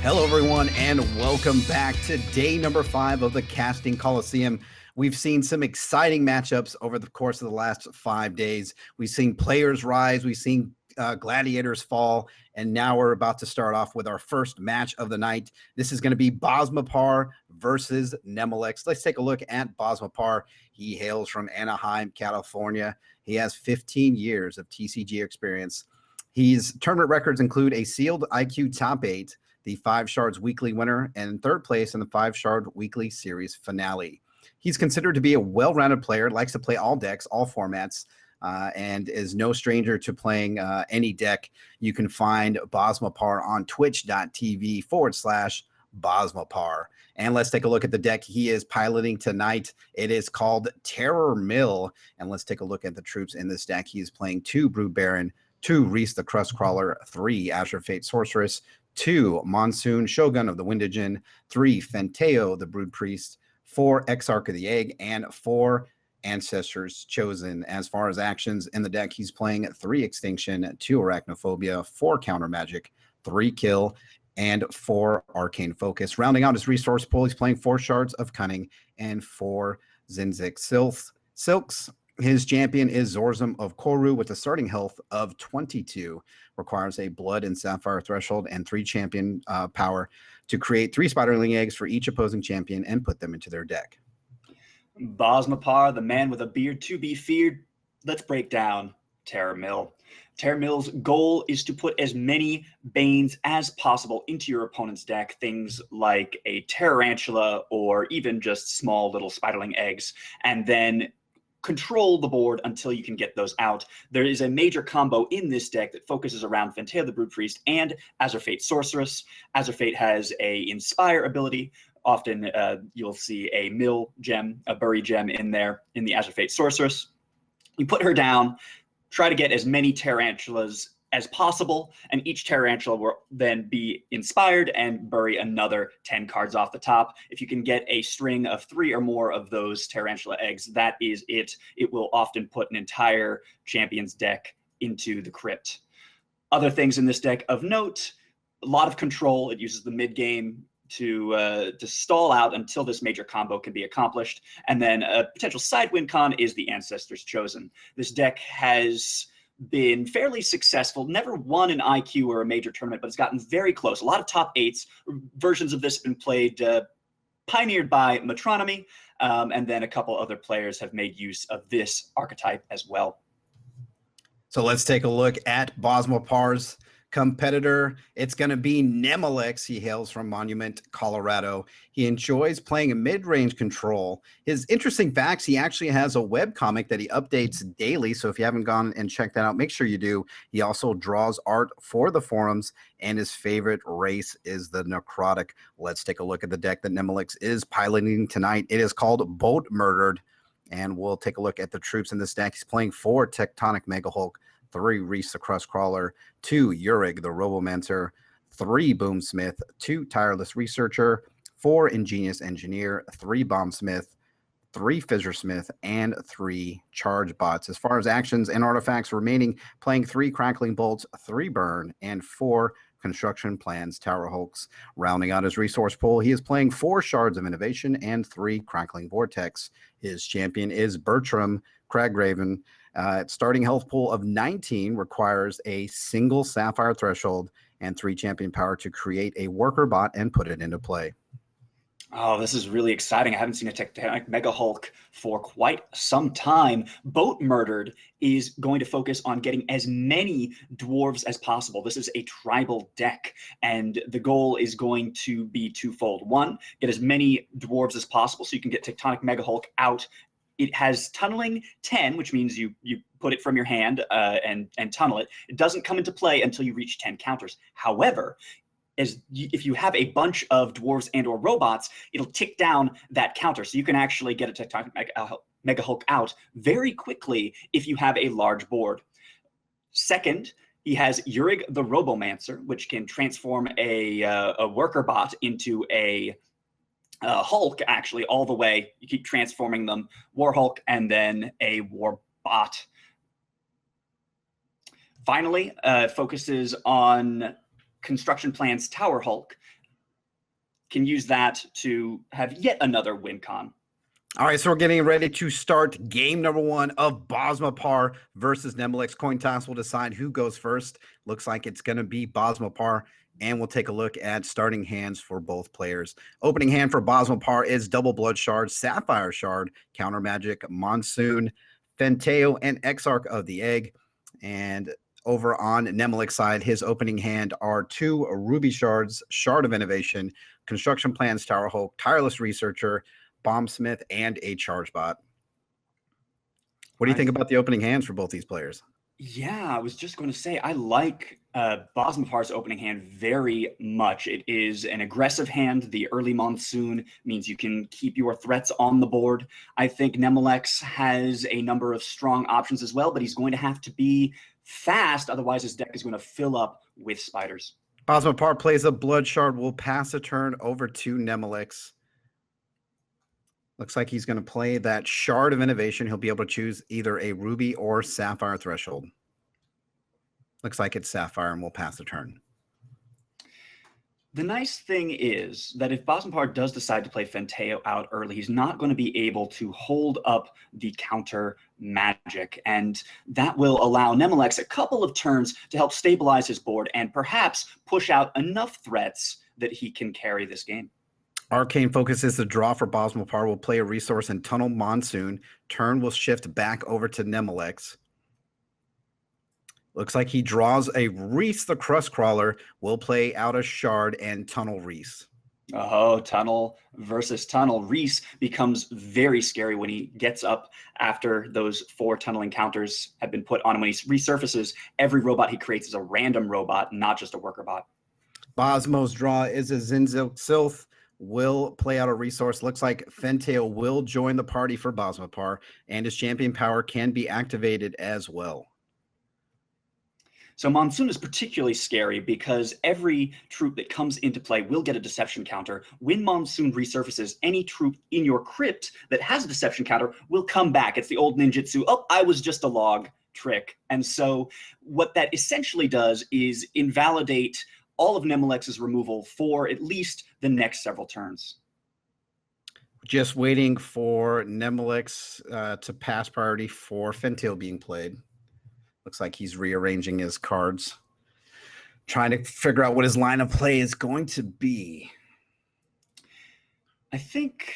Hello, everyone, and welcome back to day number 5 of the Casting Colosseum. We've seen some exciting matchups over the course of the last 5 days. We've seen players rise, we've seen gladiators fall, and now we're about to start off with our first match of the night. This is going to be Bosmopar versus Nemelex. Let's take a look at Bosmopar. He hails from Anaheim, California. He has 15 years of TCG experience. His tournament records include a sealed IQ top 8, the 5 Shards Weekly winner, and third place in the 5 Shard Weekly Series finale. He's considered to be a well-rounded player, likes to play all decks, all formats, and is no stranger to playing any deck. You can find Bosmopar on twitch.tv/Bosmopar. And let's take a look at the deck he is piloting tonight. It is called Terror Mill. And let's take a look at the troops in this deck. He is playing 2 Brood Baron, 2 Reese the Crustcrawler, 3 Azure Fate Sorceress, 2 Monsoon Shogun of the Windigen, 3 Fenteo the Brood Priest, 4 Exarch of the Egg, and 4 Ancestors Chosen. As far as actions in the deck, he's playing 3 Extinction, 2 Arachnophobia, 4 Counter Magic, 3 Kill, and 4 Arcane Focus. Rounding out his resource pool, he's playing 4 Shards of Cunning and 4 Zinzix Silks. His champion is Zorzum of Koru with a starting health of 22. Requires a Blood and Sapphire threshold and 3 champion power to create 3 Spiderling eggs for each opposing champion and put them into their deck. Bosmopar, the man with a beard to be feared. Let's break down Terror Mill. Terror Mill's goal is to put as many Banes as possible into your opponent's deck, things like a Tarantula or even just small little Spiderling eggs, and then control the board until you can get those out. There is a major combo in this deck that focuses around Fenteo the Brood Priest and Azure Fate Sorceress. Azure Fate has a Inspire ability. Often you'll see a mill gem, a bury gem in there in the Azure Fate Sorceress. You put her down, try to get as many Tarantulas as possible, and each Tarantula will then be inspired and bury another 10 cards off the top. If you can get a string of 3 or more of those Tarantula eggs, that is it. It will often put an entire champion's deck into the crypt. Other things in this deck of note, a lot of control. It uses the mid-game to stall out until this major combo can be accomplished. And then a potential side win con is the Ancestors Chosen. This deck has been fairly successful, never won an IQ or a major tournament, but it's gotten very close. A lot of top 8s. Versions of this have been played, pioneered by Metronomy, and then a couple other players have made use of this archetype as well. So let's take a look at Bosmopar's competitor. It's going to be Nemelex. He hails from Monument, Colorado. He enjoys playing a mid-range control. His interesting facts, he actually has a webcomic that he updates daily, so if you haven't gone and checked that out, make sure you do. He also draws art for the forums, and his favorite race is the Necrotic. Let's take a look at the deck that Nemelex is piloting tonight. It is called Boat Murdered, and we'll take a look at the troops in this deck. He's playing 4 Tectonic Mega Hulk, 3 Reese the Crustcrawler, 2 Urig the Robomancer, 3 Boomsmith, 2 Tireless Researcher, 4 Ingenious Engineer, 3 Bombsmith, 3 Fissuresmith, and 3 Charge Bots. As far as actions and artifacts remaining, playing 3 Crackling Bolts, 3 Burn, and 4 Construction Plans Tower Hulks. Rounding out his resource pool, he is playing 4 Shards of Innovation and 3 Crackling Vortex. His champion is Bertram Cragraven. Starting health pool of 19 requires a single Sapphire threshold and 3 champion power to create a worker bot and put it into play. Oh, this is really exciting. I haven't seen a Tectonic Mega Hulk for quite some time. Boat Murdered is going to focus on getting as many dwarves as possible. This is a tribal deck, and the goal is going to be twofold. One, get as many dwarves as possible so you can get Tectonic Mega Hulk out. It has tunneling 10, which means you put it from your hand and tunnel it. It doesn't come into play until you reach 10 counters. However, if you have a bunch of dwarves and or robots, it'll tick down that counter. So you can actually get a Tectonic Mega Hulk out very quickly if you have a large board. Second, he has Urig the Robomancer, which can transform a worker bot into a Hulk, actually, all the way. You keep transforming them. War Hulk and then a War Bot. Finally, focuses on Construction Plans Tower Hulk. can use that to have yet another win con. All right, so we're getting ready to start game number 1 of Bosmopar versus Nemelex. Coin toss will decide who goes first. Looks like it's going to be Bosmopar, and we'll take a look at starting hands for both players. Opening hand for Bosmopar is Double Blood Shard, Sapphire Shard, Counter Magic, Monsoon, Fenteo, and Exarch of the Egg. And over on Nemelex's side, his opening hand are 2 Ruby Shards, Shard of Innovation, Construction Plans, Tower Hulk, Tireless Researcher, Bombsmith, and a Charge Bot. What do you think about the opening hands for both these players? Yeah, I was just going to say, I like Bosmopar's opening hand very much. It is an aggressive hand. The early Monsoon means you can keep your threats on the board. I think Nemelex has a number of strong options as well, but he's going to have to be fast. Otherwise, his deck is going to fill up with spiders. Bosmopar plays a Blood Shard, will pass a turn over to Nemelex. Looks like he's going to play that Shard of Innovation. He'll be able to choose either a Ruby or Sapphire Threshold. Looks like it's Sapphire, and we'll pass the turn. The nice thing is that if Bosmopar does decide to play Fenteo out early, he's not going to be able to hold up the counter magic, and that will allow Nemelex a couple of turns to help stabilize his board and perhaps push out enough threats that he can carry this game. Arcane Focus is the draw for Bosmopar. Will play a resource and Tunnel Monsoon. Turn will shift back over to Nemelex. Looks like he draws a Reese the Crust Crawler. Will play out a Shard and Tunnel Reese. Oh, Tunnel versus Tunnel. Reese becomes very scary when he gets up after those 4 tunnel encounters have been put on him. When he resurfaces, every robot he creates is a random robot, not just a worker bot. Bosmo's draw is a Zinzil Sylph. Will play out a resource. Looks like Fenteo will join the party for Bosmopar, and his champion power can be activated as well. So Monsoon is particularly scary because every troop that comes into play will get a deception counter. When Monsoon resurfaces, any troop in your crypt that has a deception counter will come back. It's the old ninjutsu, oh, I was just a log trick. And so what that essentially does is invalidate all of Nemelex's removal for at least the next several turns. Just waiting for Nemelex to pass priority for Fenteo being played. Looks like he's rearranging his cards, trying to figure out what his line of play is going to be. I think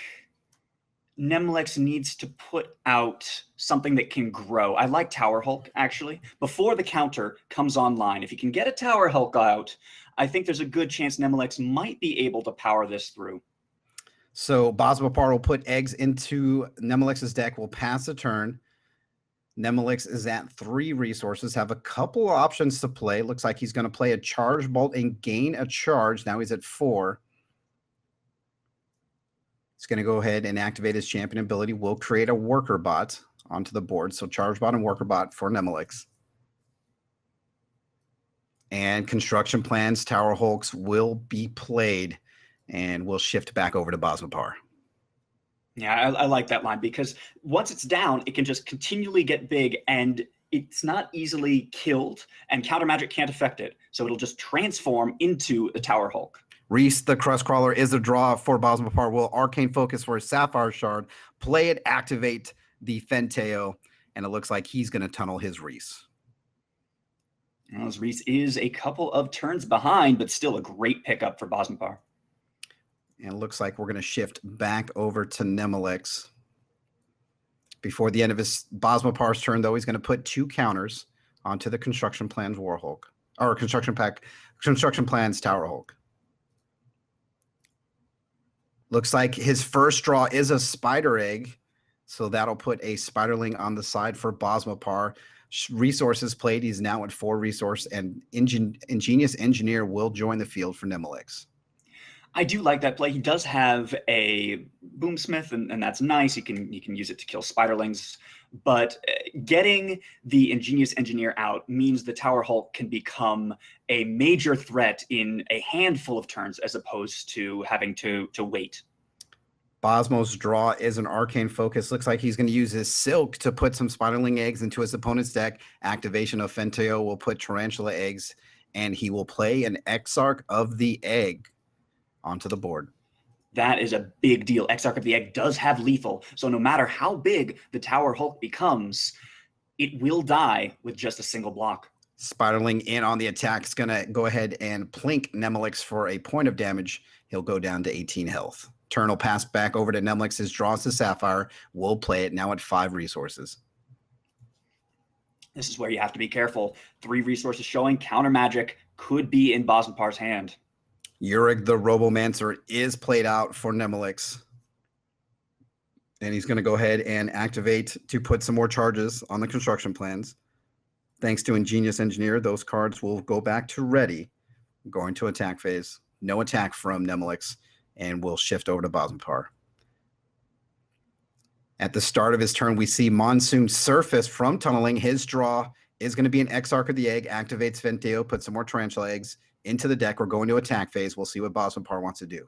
Nemelex needs to put out something that can grow. I like Tower Hulk, actually. Before the counter comes online, if you can get a Tower Hulk out, I think there's a good chance Nemelex might be able to power this through. So Bosmopar will put eggs into Nemelex's deck, will pass a turn. Nemelex is at 3 resources, have a couple of options to play. Looks like he's going to play a Charge Bolt and gain a charge. Now he's at 4. He's going to go ahead and activate his champion ability. We'll create a Worker Bot onto the board. So Charge Bot and Worker Bot for Nemelex. And Construction Plans, Tower Hulks will be played, and we'll shift back over to Bosmopar. Yeah, I like that line because once it's down, it can just continually get big and it's not easily killed, and counter magic can't affect it. So it'll just transform into the Tower Hulk. Reese the Crust Crawler is a draw for Bosmopar. Will Arcane Focus for a Sapphire Shard, play it, activate the Fenteo, and it looks like he's going to tunnel his Reese. Reese is a couple of turns behind, but still a great pickup for Bosmopar. And it looks like we're going to shift back over to Nemelex. Before the end of his Bosmopar's turn, though, he's going to put 2 counters onto the Construction Plans War Hulk, or Construction Plans Tower Hulk. Looks like his first draw is a Spider Egg, so that'll put a Spiderling on the side for Bosmopar. Resources played. He's now at 4 resource, and Ingenious Engineer will join the field for Nemelex. I do like that play. He does have a Boomsmith, and that's nice. You can use it to kill Spiderlings, but getting the Ingenious Engineer out means the Tower Hulk can become a major threat in a handful of turns as opposed to having to wait. Bosmo's draw is an Arcane Focus. Looks like he's going to use his Silk to put some Spiderling eggs into his opponent's deck. Activation of Fenteo will put Tarantula eggs, and he will play an Exarch of the Egg onto the board. That is a big deal. Exarch of the Egg does have lethal, so no matter how big the Tower Hulk becomes, it will die with just a single block. Spiraling in on the attack is going to go ahead and plink Nemelex for a point of damage. He'll go down to 18 health. Turn will pass back over to Nemelex. His draws the Sapphire. We'll play it now at 5 resources. This is where you have to be careful. 3 resources showing counter magic could be in Bosmopar's hand. Yurig the Robomancer is played out for Nemelex. And he's going to go ahead and activate to put some more charges on the construction plans. Thanks to Ingenious Engineer, those cards will go back to ready, going to attack phase. No attack from Nemelex, and we'll shift over to Bosmopar. At the start of his turn, we see Monsoon surface from tunneling. His draw is going to be an Exarch of the Egg, activates Venteo, put some more Tarantula eggs into the deck. We're going to attack phase. We'll see what Bosmopar wants to do.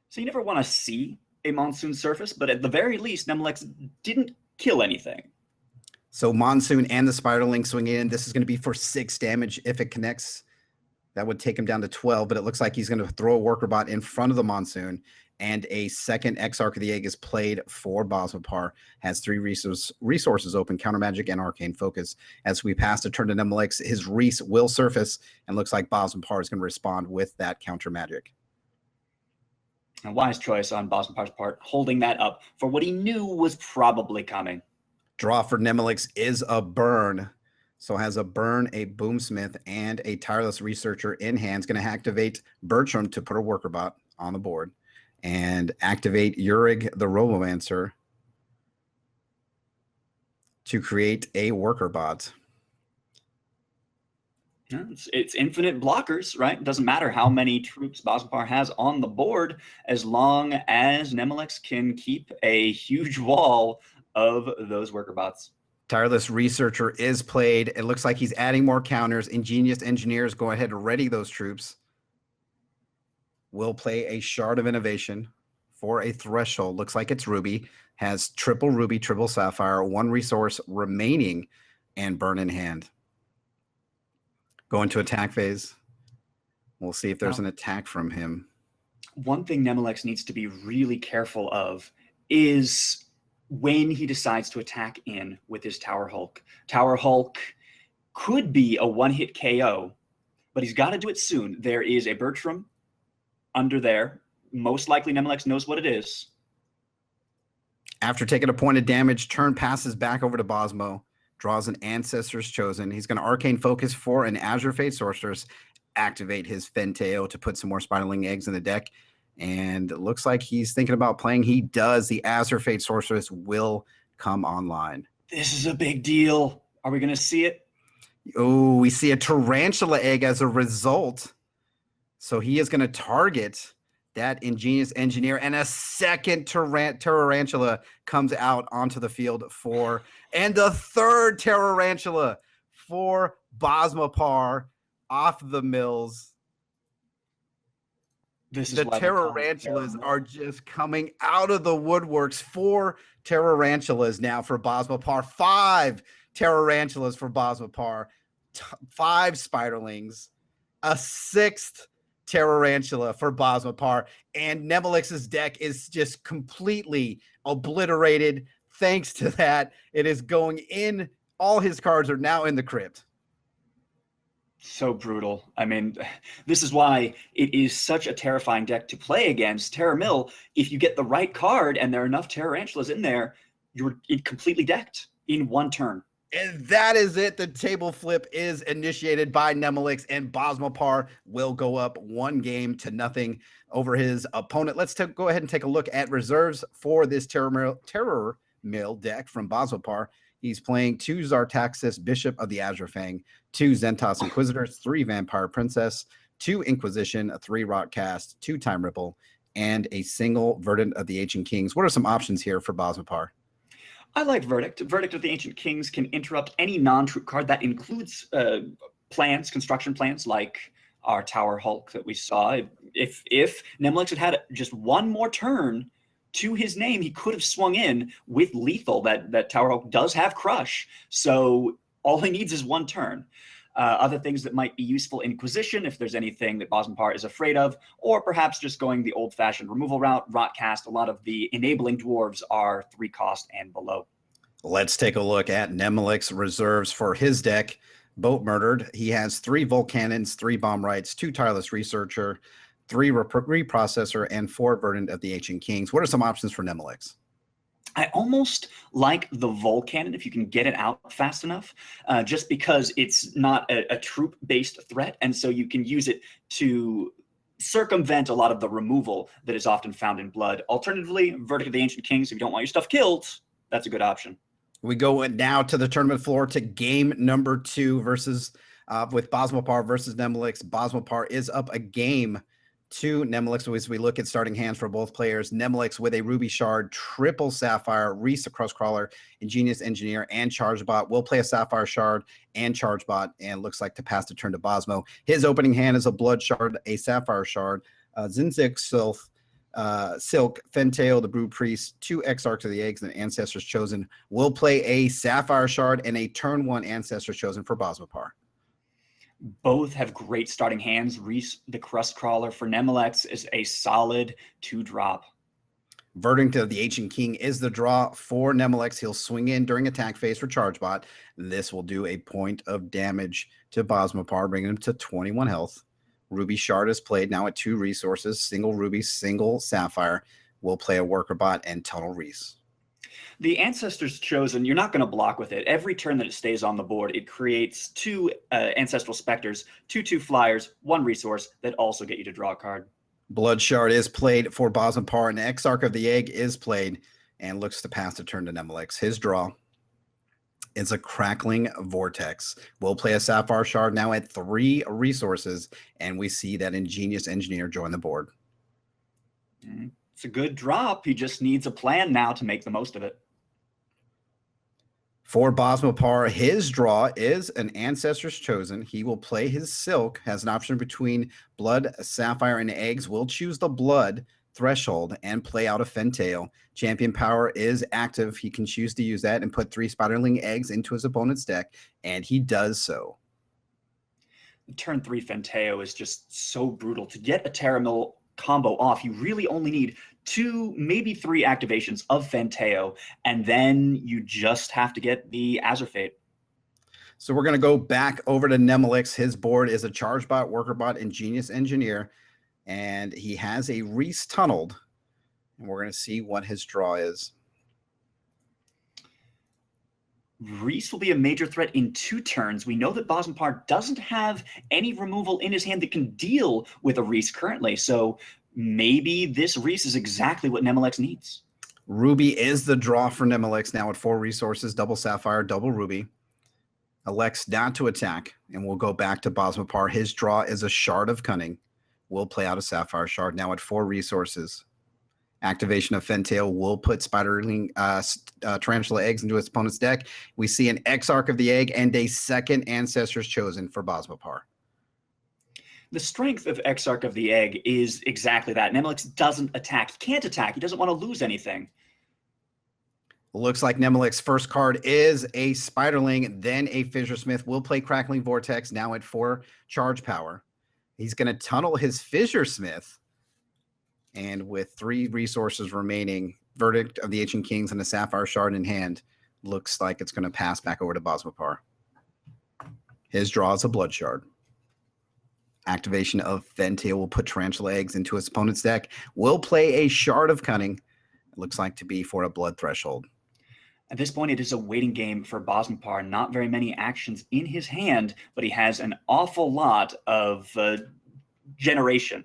So you never want to see a Monsoon surface, but at the very least, Nemelex didn't kill anything. So Monsoon and the Spiderling swing in. This is going to be for 6 damage if it connects. That would take him down to 12, but it looks like he's going to throw a Worker Bot in front of the Monsoon, and a second Exarch of the Egg is played for Bosmopar. Has 3 resources open, Counter Magic and Arcane Focus. As we pass the turn to Nemelex, his Reese will surface, and looks like Bosmopar is going to respond with that Counter Magic. A wise choice on Bosmopar's part, holding that up for what he knew was probably coming. Draw for Nemelex is a burn. So has a burn, a Boomsmith, and a Tireless Researcher in hand. It's going to activate Bertram to put a Worker Bot on the board. And activate Yurig the Robomancer to create a Worker Bot. It's infinite blockers, right? It doesn't matter how many troops Bosmopar has on the board, as long as Nemelex can keep a huge wall of those Worker Bots. Tireless Researcher is played. It looks like he's adding more counters. Ingenious Engineers, go ahead and ready those troops. We'll play a Shard of Innovation for a Threshold. Looks like it's Ruby. Has triple Ruby, triple Sapphire, 1 resource remaining, and burn in hand. Go into attack phase. We'll see if there's an attack from him. One thing Nemelex needs to be really careful of is when he decides to attack in with his Tower Hulk. Tower Hulk could be a 1-hit KO, but he's got to do it soon. There is a Bertram under there. Most likely Nemelex knows what it is. After taking a point of damage, turn passes back over to Bosmo. Draws an Ancestor's Chosen. He's going to Arcane Focus for an Azure Fate Sorceress. Activate his Fenteo to put some more Spiderling eggs in the deck. And it looks like he's thinking about playing. He does. The Azure Fate Sorceress will come online. This is a big deal. Are we going to see it? Oh, we see a Tarantula egg as a result. So he is going to target that Ingenious Engineer, and a second Tarantula comes out onto the field and the third Tarantula for Bosmopar off the mills. This is the Tarantulas are just coming out of the woodworks. 4 Tarantulas now for Bosmopar. 5 Tarantulas for Bosmopar. 5 Spiderlings. A 6th Tarantula for Bosmopar. And Nemelex's deck is just completely obliterated. Thanks to that, it is going in. All his cards are now in the crypt. So brutal. I mean, this is why it is such a terrifying deck to play against. Terra Mill, if you get the right card and there are enough Tarantulas in there, you're completely decked in 1 turn. And that is it. The table flip is initiated by Nemelex, and Bosmopar will go up 1-0 over his opponent. Let's go ahead and take a look at reserves for this Terror Mill deck from Bosmopar. He's playing 2 Zartaxis, Bishop of the Azure Fang, 2 Zentos Inquisitors, 3 Vampire Princess, 2 Inquisition, a 3 Rotcast, 2 Time Ripple, and a single Verdant of the Ancient Kings. What are some options here for Bosmopar? I like Verdict. Verdict of the Ancient Kings can interrupt any non-troop card. That includes construction plans like our Tower Hulk that we saw. If Nemelex had just 1 more turn to his name, he could have swung in with lethal. That Tower Hulk does have Crush, so all he needs is 1 turn. Other things that might be useful: Inquisition, if there's anything that Bosmopar is afraid of, or perhaps just going the old-fashioned removal route, Rotcast. A lot of the enabling dwarves are 3 cost and below. Let's take a look at Nemelex reserves for his deck. Boat Murdered. He has 3 Volcannons, 3 Bomb Rights, 2 Tireless Researcher, 3 Reprocessor, and 4 Verdant of the Ancient Kings. What are some options for Nemelex? I almost like the Volcannon if you can get it out fast enough, just because it's not a troop-based threat, and so you can use it to circumvent a lot of the removal that is often found in Blood. Alternatively, Verdict of the Ancient Kings, if you don't want your stuff killed, that's a good option. We go now to the tournament floor to game number 2 versus with Bosmopar versus Nemelex. Bosmopar is up a game to Nemelex as we look at starting hands for both players. Nemelex with a Ruby Shard, triple Sapphire, Reese a Crosscrawler, Ingenious Engineer, and Chargebot. Will play a Sapphire Shard and Chargebot, and looks like to pass the turn to Bosmo. His opening hand is a Blood Shard, a Sapphire Shard, Zinzig Silk, Fenteo, the Brood Priest, 2 Exarchs of the Eggs, and Ancestors Chosen. Will play a Sapphire Shard and a turn 1 Ancestors Chosen for Bosmopar. Both have great starting hands. Reese the Crust Crawler for Nemelex is a solid 2-drop. Verdict of the Ancient King is the draw for Nemelex. He'll swing in during attack phase for Chargebot. This will do a point of damage to Bosmopar, bringing him to 21 health. Ruby Shard is played now at 2 resources, single Ruby, single Sapphire. Will play a Worker Bot and Tunnel Reese. The Ancestors Chosen, you're not going to block with it. Every turn that it stays on the board, it creates 2 Ancestral Specters, 2/2 flyers, 1 resource that also get you to draw a card. Blood Shard is played for Bosmopar, and Exarch of the Egg is played and looks to pass the turn to Nemelex. His draw is a Crackling Vortex. We'll play a Sapphire Shard now at 3 resources, and we see that Ingenious Engineer join the board. It's a good drop. He just needs a plan now to make the most of it. For Bosmopar, his draw is an Ancestors Chosen. He will play his Silk, has an option between Blood, Sapphire, and Eggs. Will choose the Blood threshold and play out a Fentale. Champion Power is active. He can choose to use that and put 3 Spiderling Eggs into his opponent's deck, and he does so. The turn 3 Fenteo is just so brutal. To get a Terramil combo off, you really only need 2, maybe 3 activations of Fenteo, and then you just have to get the Azure Fate. So we're going to go back over to Nemelex. His board is a Chargebot, Workerbot, Ingenious Engineer, and he has a Reese Tunneled, and we're going to see what his draw is. Reese will be a major threat in 2 turns. We know that Bosmopar doesn't have any removal in his hand that can deal with a Reese currently, so maybe this Reese is exactly what Nemelex needs. Ruby is the draw for Nemelex now at 4 resources, double Sapphire, double Ruby. Elects not to attack, and we'll go back to Bosmopar. His draw is a Shard of Cunning. We'll play out a Sapphire Shard now at 4 resources. Activation of Fentale will put Spiderling Tarantula Eggs into his opponent's deck. We see an Exarch of the Egg and a second Ancestors Chosen for Bosmopar. The strength of Exarch of the Egg is exactly that. Nemelex doesn't attack. He can't attack. He doesn't want to lose anything. Looks like Nemelex's first card is a Spiderling, then a Fissuresmith. Will play Crackling Vortex now at 4 charge power. He's going to tunnel his Fissuresmith. And with 3 resources remaining, Verdict of the Ancient Kings and a Sapphire Shard in hand, looks like it's going to pass back over to Bosmopar. His draw is a Blood Shard. Activation of Fentale will put Tarantula Eggs into his opponent's deck. Will play a Shard of Cunning. It looks like to be for a Blood Threshold. At this point, it is a waiting game for Bosmopar. Not very many actions in his hand, but he has an awful lot of generation.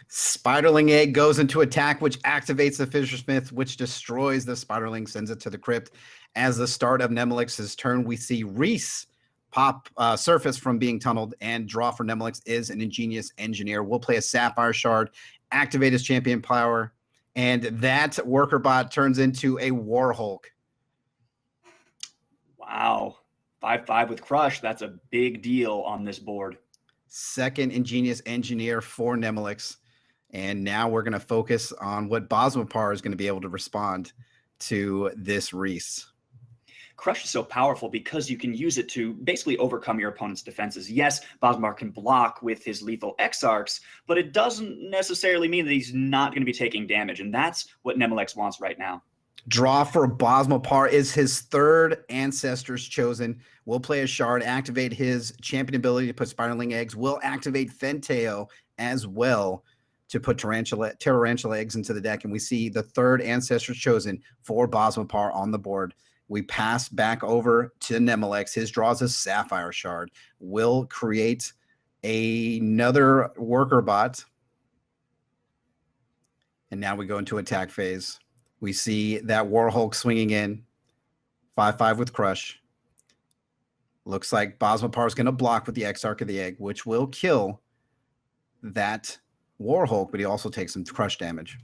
Spiderling Egg goes into attack, which activates the Fissuresmith, which destroys the Spiderling, sends it to the crypt. As the start of Nemelex's turn, we see Reese pop surface from being tunneled, and draw for Nemelex is an Ingenious Engineer. We'll play a Sapphire Shard, activate his Champion Power, and that Worker Bot turns into a War Hulk. Wow. 5/5 with Crush. That's a big deal on this board. Second Ingenious Engineer for Nemelex. And now we're going to focus on what Bosmopar is going to be able to respond to this Reese. Crush is so powerful because you can use it to basically overcome your opponent's defenses. Yes, Bosmopar can block with his lethal X-Arcs, but it doesn't necessarily mean that he's not going to be taking damage, and that's what Nemelex wants right now. Draw for Bosmopar is his third Ancestors Chosen. Will play a shard, activate his champion ability to put Spiraling Eggs. Will activate Fenteo as well to put Tarantula Eggs into the deck. And we see the third Ancestors Chosen for Bosmopar on the board. We pass back over to Nemelex. His draws a Sapphire Shard. Will create another Worker Bot. And now we go into attack phase. We see that Warhulk swinging in, 5/5 with Crush. Looks like Bosmopar is going to block with the Exarch of the Egg, which will kill that Warhulk, but he also takes some Crush damage.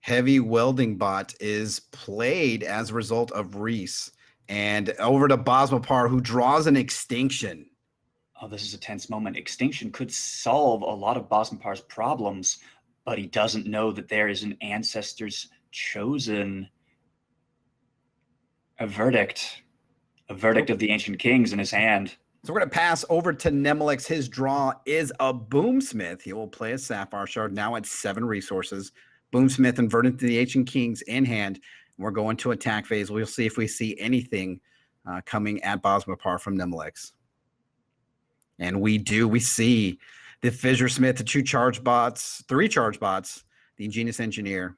Heavy Welding Bot is played as a result of Reese. And over to Bosmopar, who draws an Extinction. Oh, this is a tense moment. Extinction could solve a lot of Bosmopar's problems, but he doesn't know that there is an Ancestors Chosen. A verdict of the Ancient Kings in his hand. So we're going to pass over to Nemelex. His draw is a Boomsmith. He will play a Sapphire Shard, now at 7 resources. Boomsmith and Verdant to the Ancient Kings in hand. We're going to attack phase. We'll see if we see anything coming at Bosmopar from Nemelex. And we do. We see the Fissure Smith, the 2 charge bots, 3 charge bots, the Ingenious Engineer,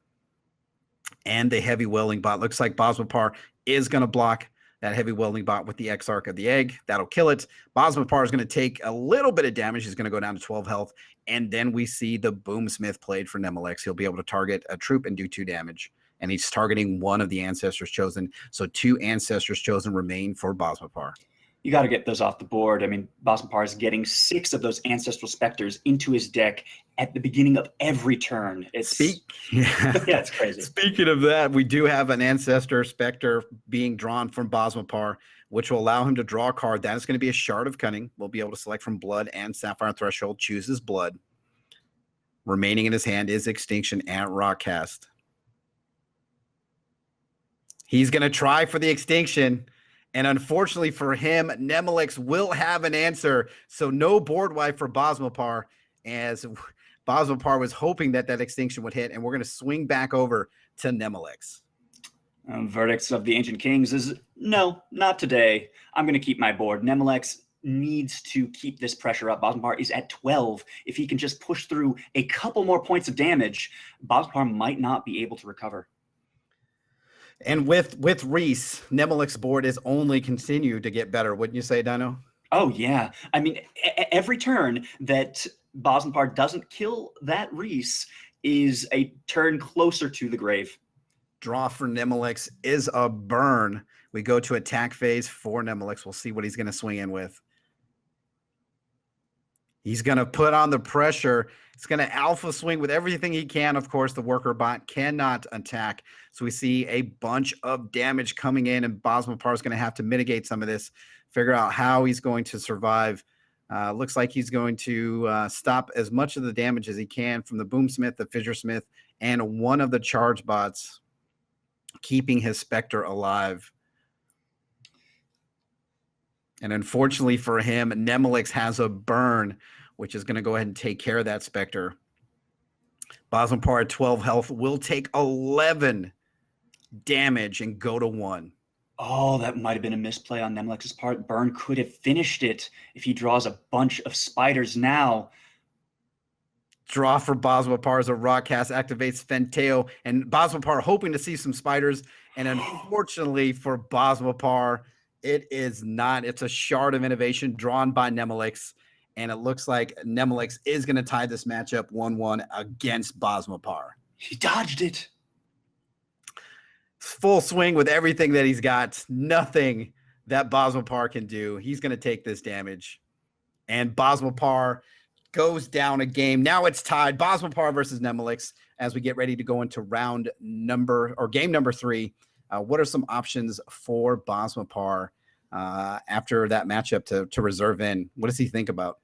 and the Heavy Welding Bot. Looks like Bosmopar is going to block that Heavy Welding Bot with the Exarch of the Egg. That'll kill it. Bosmopar is going to take a little bit of damage. He's going to go down to 12 health. And then we see the Boomsmith played for Nemelex. He'll be able to target a troop and do 2 damage. And he's targeting one of the Ancestors Chosen. So 2 Ancestors Chosen remain for Bosmopar. You got to get those off the board. I mean, Bosmopar is getting 6 of those Ancestral Specters into his deck at the beginning of every turn. Yeah, it's crazy. Speaking of that, we do have an Ancestor Specter being drawn from Bosmopar, which will allow him to draw a card. That is going to be a Shard of Cunning. We'll be able to select from Blood and Sapphire Threshold. Choose his Blood. Remaining in his hand is Extinction and Rockcast. He's going to try for the Extinction. And unfortunately for him, Nemelex will have an answer. So no board wipe for Bosmopar, as Bosmopar was hoping that that Extinction would hit. And we're going to swing back over to Nemelex. Verdicts of the Ancient Kings is, no, not today. I'm going to keep my board. Nemelex needs to keep this pressure up. Bosmopar is at 12. If he can just push through a couple more points of damage, Bosmopar might not be able to recover. And with Reese, Nemelex's board is only continued to get better, wouldn't you say, Dino? Oh, yeah. I mean, every turn that Bosmopar doesn't kill that Reese is a turn closer to the grave. Draw for Nemelex is a burn. We go to attack phase for Nemelex. We'll see what he's going to swing in with. He's going to put on the pressure. He's going to alpha swing with everything he can. Of course, the Worker Bot cannot attack. So we see a bunch of damage coming in, and Bosmopar is going to have to mitigate some of this, figure out how he's going to survive. Looks like he's going to stop as much of the damage as he can from the Boomsmith, the Fissure Smith, and one of the charge bots, keeping his Spectre alive. And unfortunately for him, Nemelex has a burn, which is going to go ahead and take care of that Spectre. Bosmopar at 12 health will take 11 damage and go to 1. Oh, that might have been a misplay on Nemelex's part. Burn could have finished it if he draws a bunch of spiders now. Draw for Bosmopar as a Rockcast activates Fenteo, and Bosmopar hoping to see some spiders. And unfortunately for Bosmopar, it is not. It's a Shard of Innovation drawn by Nemelex, and it looks like Nemelex is going to tie this matchup 1-1 against Bosmopar. He dodged it. Full swing with everything that he's got. Nothing that Bosmopar can do. He's going to take this damage. And Bosmopar goes down a game. Now it's tied. Bosmopar versus Nemelex as we get ready to go into game number 3. What are some options for Bosmopar after that matchup to reserve in? What does he think about?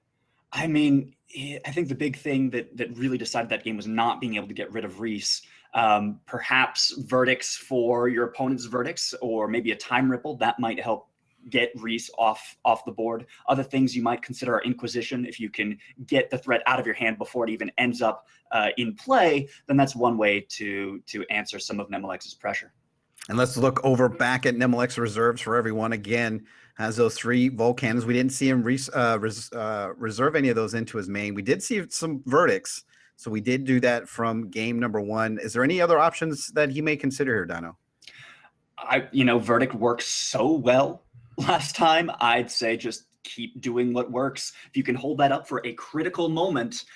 I mean, I think the big thing that really decided that game was not being able to get rid of Reese. Perhaps verdicts for your opponent's verdicts, or maybe a time ripple that might help get Reese off the board. Other things you might consider are Inquisition. If you can get the threat out of your hand before it even ends up in play, then that's one way to answer some of Nemelex's pressure. And let's look over back at Nemelex reserves for everyone. Again, has those 3 Volcans. We didn't see him reserve any of those into his main. We did see some verdicts, so we did do that from game number 1. Is there any other options that he may consider here, Dino? Verdict works so well last time. I'd say just keep doing what works. If you can hold that up for a critical moment,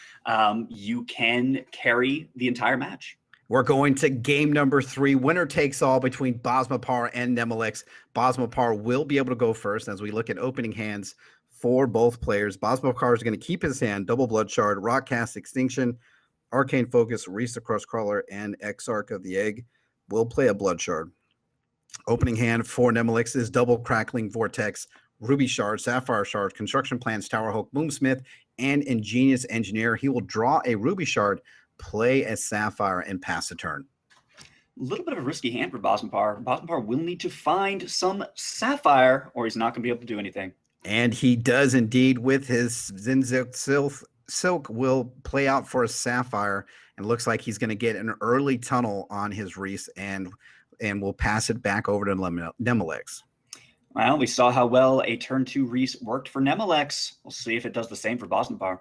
you can carry the entire match. We're going to game number 3. Winner takes all between Bosmopar and Nemelex. Bosmopar will be able to go first as we look at opening hands for both players. Bosmopar is going to keep his hand, Double Blood Shard, Rock Cast Extinction, Arcane Focus, Reese the Crosscrawler, and Exarch of the Egg. Will play a Blood Shard. Opening hand for Nemelex is Double Crackling Vortex, Ruby Shard, Sapphire Shard, Construction Plans, Tower Hulk, Boomsmith, and Ingenious Engineer. He will draw a Ruby Shard, play a Sapphire, and pass a turn. A little bit of a risky hand for Bosmopar. Bosmopar will need to find some Sapphire, or he's not going to be able to do anything. And he does indeed with his Zinzilk Silk will play out for a Sapphire, and looks like he's going to get an early tunnel on his Reese and will pass it back over to Nemelex. Well, we saw how well a turn 2 Reese worked for Nemelex. We'll see if it does the same for Bosmopar.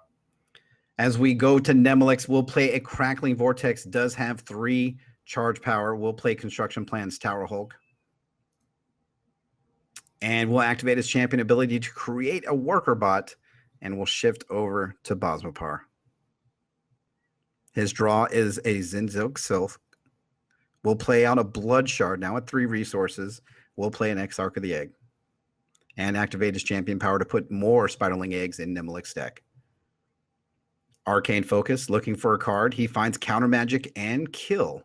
As we go to Nemelex, we'll play a Crackling Vortex, does have 3 charge power. We'll play Construction Plans, Tower Hulk. And we'll activate his champion ability to create a worker bot, and we'll shift over to Bosmopar. His draw is a Zinzilk Silk. We'll play out a Blood Shard, now at 3 resources. We'll play an Exarch of the Egg. And activate his champion power to put more Spiderling Eggs in Nemelex's deck. Arcane Focus, looking for a card. He finds Counter Magic and Kill.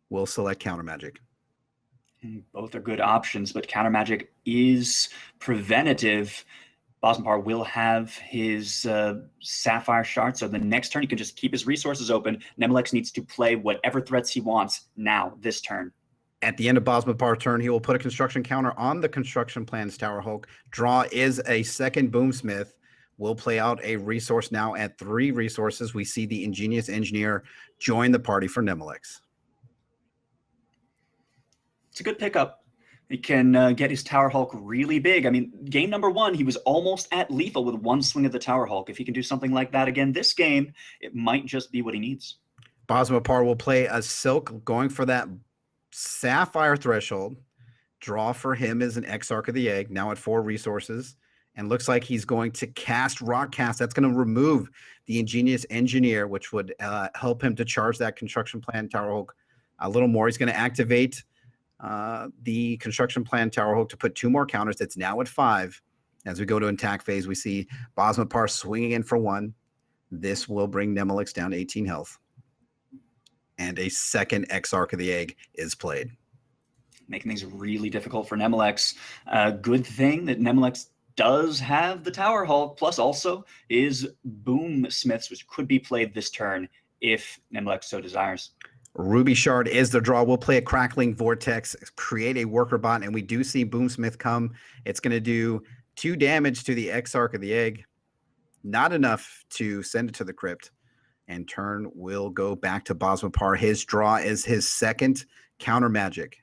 We'll select Counter Magic. Both are good options, but Counter Magic is preventative. Bosmopar will have his Sapphire Shard, so the next turn he can just keep his resources open. Nemelex needs to play whatever threats he wants now, this turn. At the end of Bosmopar's turn, he will put a construction counter on the Construction Plans Tower Hulk. Draw is a second Boomsmith. We'll play out a resource now at 3 resources. We see the Ingenious Engineer join the party for Nemelex. It's a good pickup. He can get his Tower Hulk really big. I mean, game number 1, he was almost at lethal with 1 swing of the Tower Hulk. If he can do something like that again this game, it might just be what he needs. Bosmopar will play a Silk, going for that Sapphire Threshold. Draw for him is an Exarch of the Egg, now at 4 resources. And looks like he's going to cast Rock Cast. That's going to remove the Ingenious Engineer, which would help him to charge that Construction Plan Tower Hulk a little more. He's going to activate the Construction Plan Tower Hulk to put 2 more counters. That's now at 5. As we go to attack phase, we see Bosmopar swinging in for 1. This will bring Nemelex down to 18 health. And a second Exarch of the Egg is played. Making things really difficult for Nemelex. Good thing that Nemelex does have the Tower Hulk, plus also is Boomsmiths, which could be played this turn if Nemelex so desires. Ruby Shard is the draw. We'll play a Crackling Vortex, create a worker bot, and we do see Boomsmith come. It's going to do 2 damage to the Exarch of the Egg. Not enough to send it to the crypt. And turn will go back to Bosmopar. His draw is his second Counter Magic.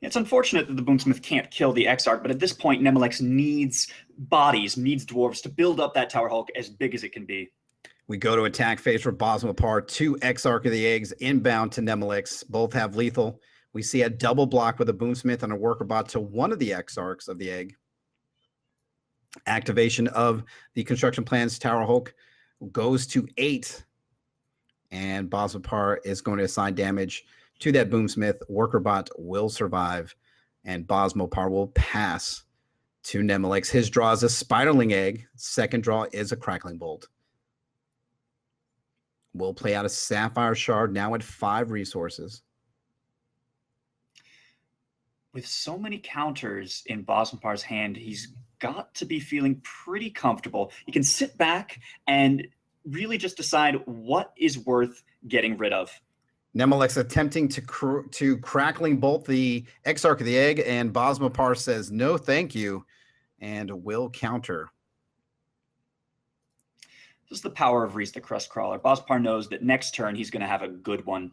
It's unfortunate that the Boomsmith can't kill the Exarch, but at this point, Nemelex needs bodies, needs dwarves to build up that Tower Hulk as big as it can be. We go to attack phase for Bosmopar. 2 Exarch of the Eggs inbound to Nemelex. Both have lethal. We see a double block with a Boomsmith and a worker bot to one of the Exarchs of the Egg. Activation of the Construction Plans Tower Hulk goes to 8. And Bosmopar is going to assign damage to that Boomsmith. Worker bot will survive. And Bosmopar will pass to Nemelex. His draw is a Spiderling Egg. Second draw is a Crackling Bolt. We'll play out a Sapphire Shard now at 5 resources. With so many counters in Bosmopar's hand, he's got to be feeling pretty comfortable. He can sit back and really just decide what is worth getting rid of. Nemelex attempting to crackling bolt the Exarch of the Egg, and Bosmopar says no thank you and will counter. This is the power of Reese the Crustcrawler. Bosmopar knows that next turn he's going to have a good one.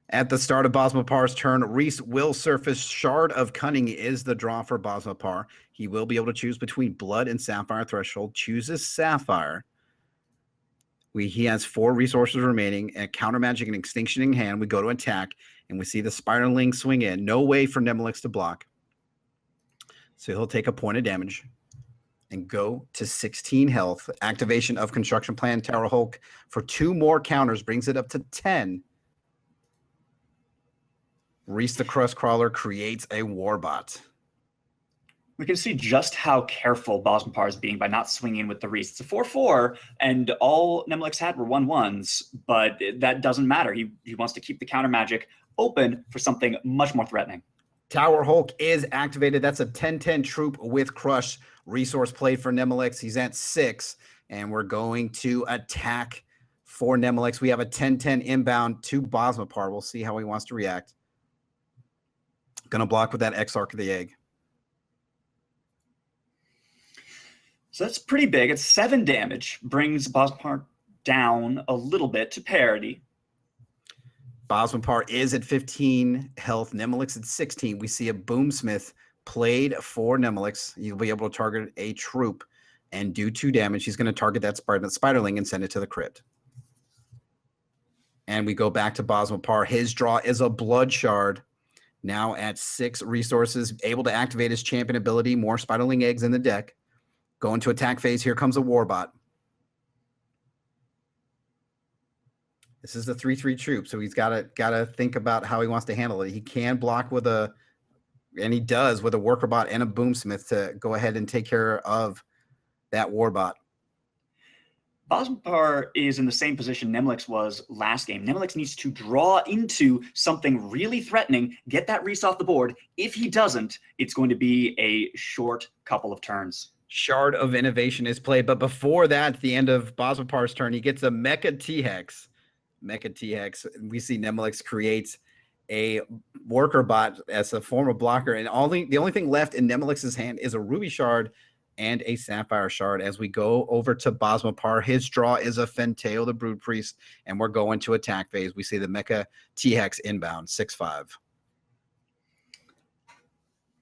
At the start of Bosmopar's turn, Reese will surface Shard of Cunning is the draw for Bosmopar. He will be able to choose between Blood and Sapphire Threshold. Chooses Sapphire. He has 4 resources remaining, a Counter Magic and Extinction in hand. We go to attack, and we see the Spiraling swing in. No way for Nemelex to block. So he'll take a point of damage and go to 16 health. Activation of Construction Plan Tower Hulk for 2 more counters brings it up to 10. Reese the Crustcrawler creates a Warbot. We can see just how careful Bosmopar is being by not swinging with the Reese. It's a 4/4, and all Nemelex had were 1/1s, but that doesn't matter. He wants to keep the counter magic open for something much more threatening. Tower Hulk is activated. That's a 10/10 troop with Crush. Resource played for Nemelex. He's at 6, and we're going to attack for Nemelex. We have a 10/10 inbound to Bosmopar. We'll see how he wants to react. Gonna block with that Exarch of the Egg. So that's pretty big. It's 7 damage, brings Bosmopar down a little bit to parity. Bosmopar is at 15 health. Nemelex at 16. We see a Boomsmith played for Nemelex. You'll be able to target a troop and do 2 damage. He's going to target that Spiderling and send it to the crypt. And we go back to Bosmopar. His draw is a Blood Shard. Now at 6 resources, able to activate his champion ability. More Spiderling eggs in the deck. Going to attack phase. Here comes a Warbot. This is the 3/3 troop, so he's got to think about how he wants to handle it. He can block with and he does with a Worker Bot and a Boomsmith to go ahead and take care of that Warbot. Bosmopar is in the same position Nemelex was last game. Nemelex needs to draw into something really threatening, get that Reese off the board. If he doesn't, it's going to be a short couple of turns. Shard of Innovation is played, but before that, at the end of Bosmopar's turn, he gets a Mecha T-Hex. Mecha T-Hex. We see Nemelex creates a Worker Bot as a form of blocker, and the only thing left in Nemelex's hand is a Ruby Shard and a Sapphire Shard. As we go over to Bosmopar, his draw is a Fenteo, the Brood Priest, and we're going to attack phase. We see the Mecha T-Hex inbound, 6/5.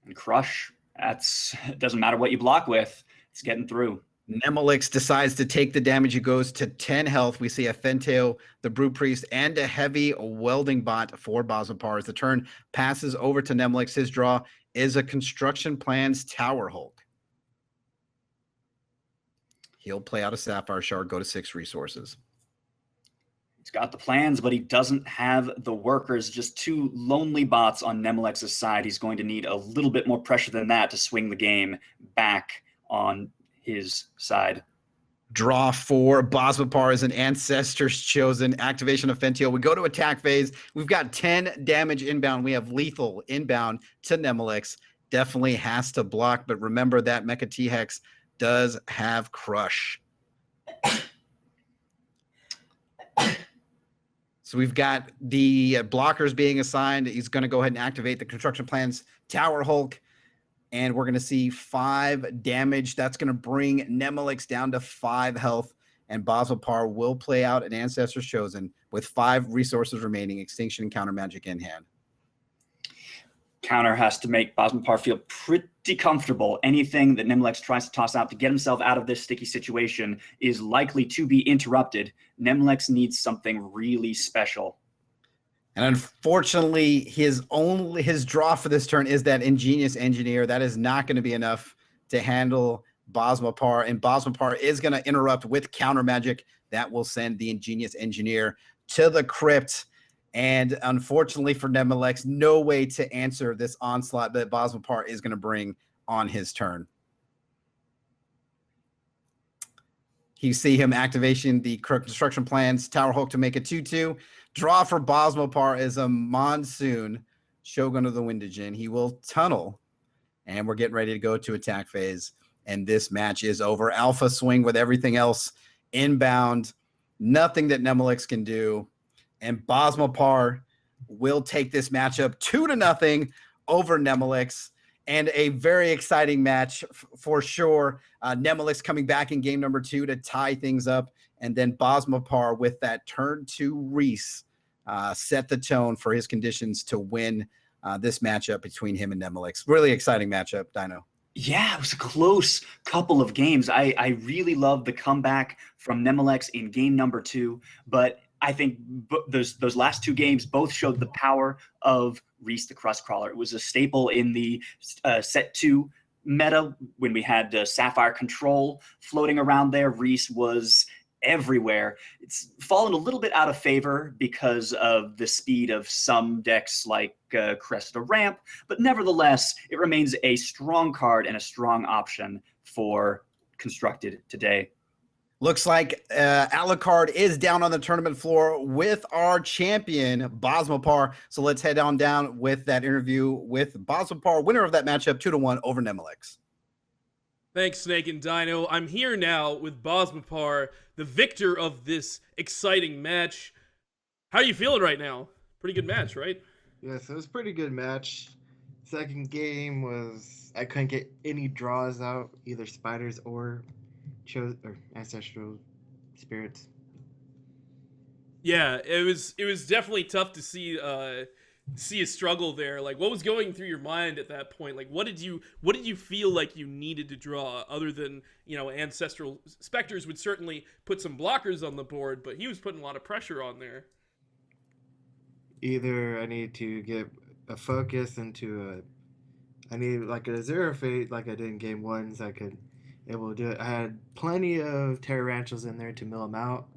And Crush, it doesn't matter what you block with, it's getting through. Nemelex decides to take the damage. He goes to 10 health. We see a Fenteo, the Brood Priest, and a heavy welding bot for Bosmopar. As the turn passes over to Nemelex, his draw is a Construction Plans Tower Hulk. He'll play out a Sapphire Shard, go to 6 resources. He's got the plans, but he doesn't have the workers. Just 2 lonely bots on Nemelex's side. He's going to need a little bit more pressure than that to swing the game back on his side. Draw for Bosmopar is an Ancestors Chosen. Activation of Fenteo. We go to attack phase. We've got 10 damage inbound. We have lethal inbound to Nemelex. Definitely has to block, but remember that Mecha T-Hex does have Crush. So we've got the blockers being assigned. He's going to go ahead and activate the Construction Plans Tower Hulk. And we're going to see 5 damage. That's going to bring Nemelex down to 5 health. And Bosmopar will play out an Ancestors Chosen with 5 resources remaining, Extinction and Counter Magic in hand. Counter has to make Bosmopar feel pretty comfortable. Anything that Nemelex tries to toss out to get himself out of this sticky situation is likely to be interrupted. Nemelex needs something really special. And unfortunately, his draw for this turn is that Ingenious Engineer. That is not going to be enough to handle Bosmopar. And Bosmopar is going to interrupt with Counter Magic. That will send the Ingenious Engineer to the crypt. And unfortunately for Nemelex, no way to answer this onslaught that Bosmopar is going to bring on his turn. You see him activation the Construction Plans Tower Hulk to make a 2/2. Draw for Bosmopar is a Monsoon, Shogun of the Windigen. He will tunnel, and we're getting ready to go to attack phase. And this match is over. Alpha swing with everything else inbound, nothing that Nemelex can do. And Bosmopar will take this matchup 2-0 over Nemelex. And a very exciting match for sure. Nemelex coming back in game number 2 to tie things up. And then Bosmopar with that turn 2 Reese set the tone for his conditions to win this matchup between him and Nemelex. Really exciting matchup, Dino. Yeah, it was a close couple of games. I really loved the comeback from Nemelex in game number 2, but I think those last 2 games both showed the power of Reese the Crustcrawler. It was a staple in the set 2 meta when we had Sapphire Control floating around there. Reese was everywhere. It's fallen a little bit out of favor because of the speed of some decks like Cressida Ramp, but nevertheless, it remains a strong card and a strong option for Constructed today. Looks like Alucard is down on the tournament floor with our champion, Bosmopar. So let's head on down with that interview with Bosmopar, winner of that matchup, 2-1 over Nemelex. Thanks, Snake and Dino. I'm here now with Bosmopar, the victor of this exciting match. How are you feeling right now? Pretty good match, right? Yes, it was a pretty good match. Second game was I couldn't get any draws out, either spiders or ancestral spirits. Yeah, it was definitely tough to see a struggle there. Like, what was going through your mind at that point? Like, what did you feel like you needed to draw, other than, ancestral specters would certainly put some blockers on the board, but he was putting a lot of pressure on there. Either I need to get a focus into I need like a Zero Fate like I did in game 1, so I could able to do it. I had plenty of Tarantulas in there to mill them out,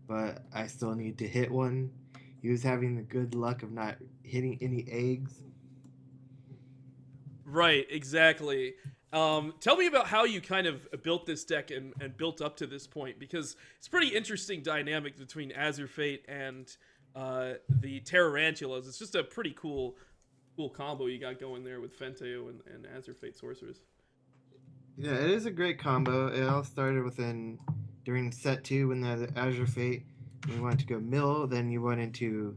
but I still need to hit one. He was having the good luck of not hitting any eggs. Right, exactly. Tell me about how you kind of built this deck and built up to this point, because it's a pretty interesting dynamic between Azure Fate and the Tarantulas. It's just a pretty cool combo you got going there with Fenteo and Azure Fate Sorcerers. Yeah, it is a great combo. It all started during set 2 when the Azure Fate. We wanted to go mill, then you went into,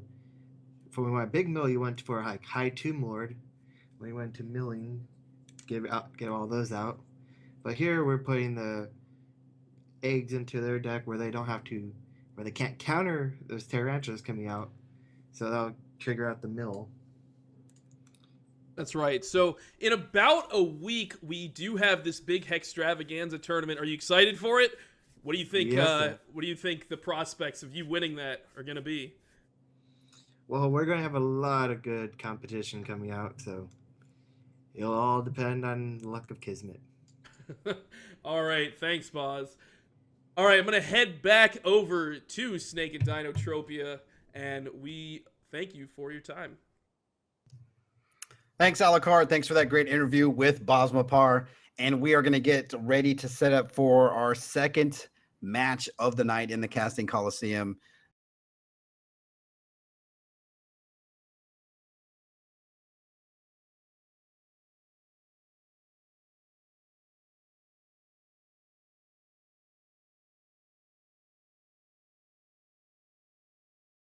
when we went big mill, you went for like high Tomb Lord. When you went to milling, get all those out. But here we're putting the eggs into their deck where they can't counter those Tarantulas coming out. So that'll trigger out the mill. That's right. So in about a week, we do have this big Hextravaganza tournament. Are you excited for it? What do you think? Yes, what do you think the prospects of you winning that are going to be? Well, we're going to have a lot of good competition coming out, so it'll all depend on the luck of Kismet. All right. Thanks, Boz. All right. I'm going to head back over to Snake and Dinotropia, and we thank you for your time. Thanks, Alucard. Thanks for that great interview with Bosmopar. And we are going to get ready to set up for our second match of the night in the Casting Colosseum.